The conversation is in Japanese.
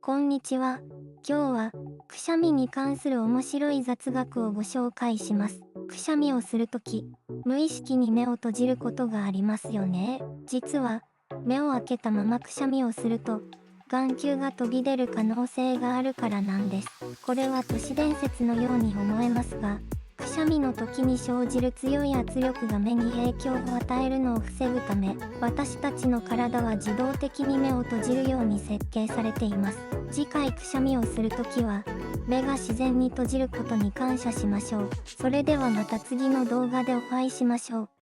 こんにちは。今日はくしゃみに関する面白い雑学をご紹介します。くしゃみをするとき、無意識に目を閉じることがありますよね。実は、目を開けたままくしゃみをすると、眼球が飛び出る可能性があるからなんです。これは都市伝説のように思えますが、くしゃみの時に生じる強い圧力が目に影響を与えるのを防ぐため、私たちの体は自動的に目を閉じるように設計されています。次回くしゃみをするときは、目が自然に閉じることに感謝しましょう。それではまた次の動画でお会いしましょう。